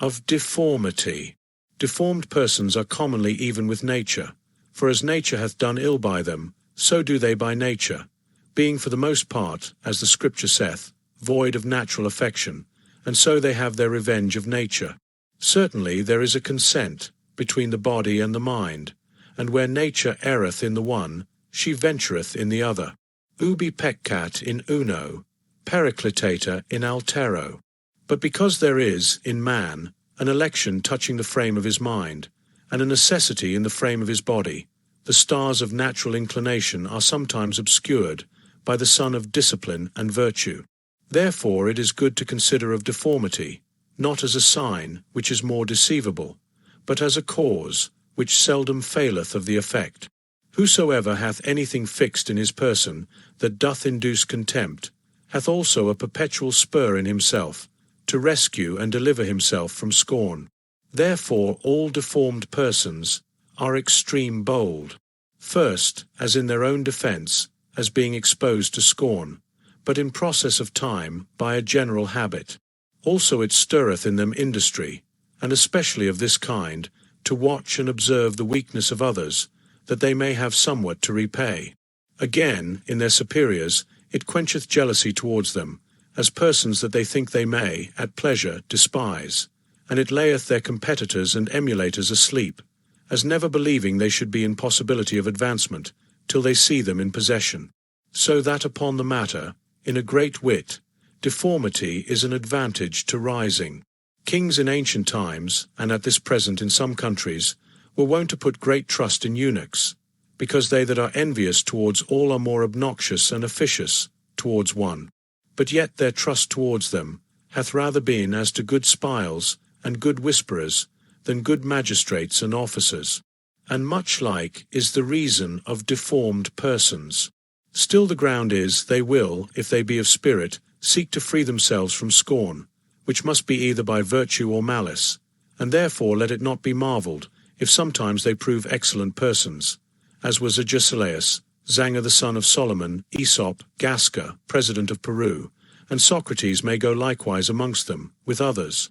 Of deformity. Deformed persons are commonly even with nature, for as nature hath done ill by them, so do they by nature, being for the most part, as the Scripture saith, void of natural affection, and so they have their revenge of nature. Certainly there is a consent between the body and the mind, and where nature erreth in the one, she ventureth in the other. Ubi peccat in uno, periclitator in altero. But because there is, in man, an election touching the frame of his mind, and a necessity in the frame of his body, the stars of natural inclination are sometimes obscured by the sun of discipline and virtue. Therefore it is good to consider of deformity, not as a sign, which is more deceivable, but as a cause, which seldom faileth of the effect. Whosoever hath anything fixed in his person, that doth induce contempt, hath also a perpetual spur in himself, to rescue and deliver himself from scorn. Therefore all deformed persons are extreme bold. First, as in their own defence, as being exposed to scorn, but in process of time by a general habit. Also it stirreth in them industry, and especially of this kind, to watch and observe the weakness of others, that they may have somewhat to repay. Again, in their superiors, it quencheth jealousy towards them, as persons that they think they may, at pleasure, despise, and it layeth their competitors and emulators asleep, as never believing they should be in possibility of advancement, till they see them in possession. So that upon the matter, in a great wit, deformity is an advantage to rising. Kings in ancient times, and at this present in some countries, were wont to put great trust in eunuchs, because they that are envious towards all are more obnoxious and officious towards one. But yet their trust towards them hath rather been as to good spiles and good whisperers than good magistrates and officers. And much like is the reason of deformed persons. Still the ground is, they will, if they be of spirit, seek to free themselves from scorn, which must be either by virtue or malice, and therefore let it not be marvelled, if sometimes they prove excellent persons, as was Agesilaus, Zanger the son of Solomon, Aesop, Gasca, president of Peru, and Socrates may go likewise amongst them, with others.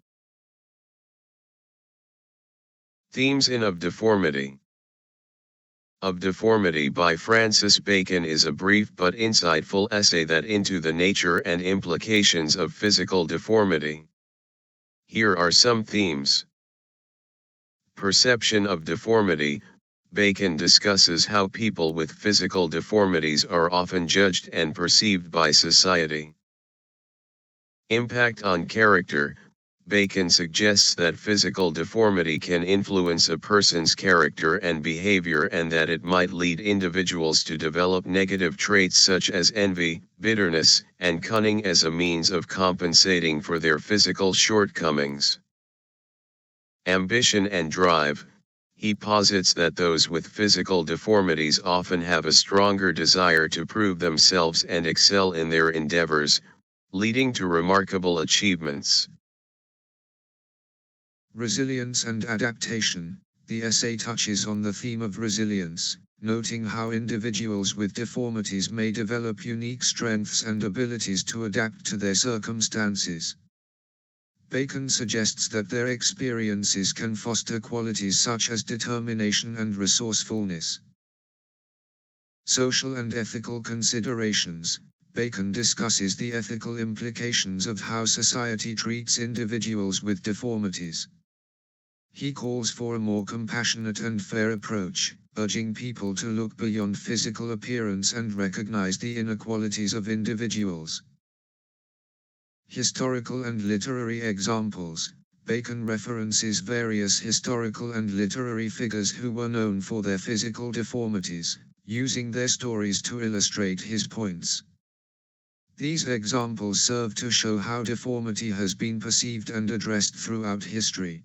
Themes in Of Deformity. Of Deformity by Francis Bacon is a brief but insightful essay that into the nature and implications of physical deformity. Here are some themes. Perception of deformity. Bacon discusses how people with physical deformities are often judged and perceived by society. Impact on character. Bacon suggests that physical deformity can influence a person's character and behavior and that it might lead individuals to develop negative traits such as envy, bitterness, and cunning as a means of compensating for their physical shortcomings. Ambition and drive. He posits that those with physical deformities often have a stronger desire to prove themselves and excel in their endeavors, leading to remarkable achievements. Resilience and adaptation. The essay touches on the theme of resilience, noting how individuals with deformities may develop unique strengths and abilities to adapt to their circumstances. Bacon suggests that their experiences can foster qualities such as determination and resourcefulness. Social and ethical considerations. Bacon discusses the ethical implications of how society treats individuals with deformities. He calls for a more compassionate and fair approach, urging people to look beyond physical appearance and recognize the inequalities of individuals. Historical and literary examples. Bacon references various historical and literary figures who were known for their physical deformities, using their stories to illustrate his points. These examples serve to show how deformity has been perceived and addressed throughout history.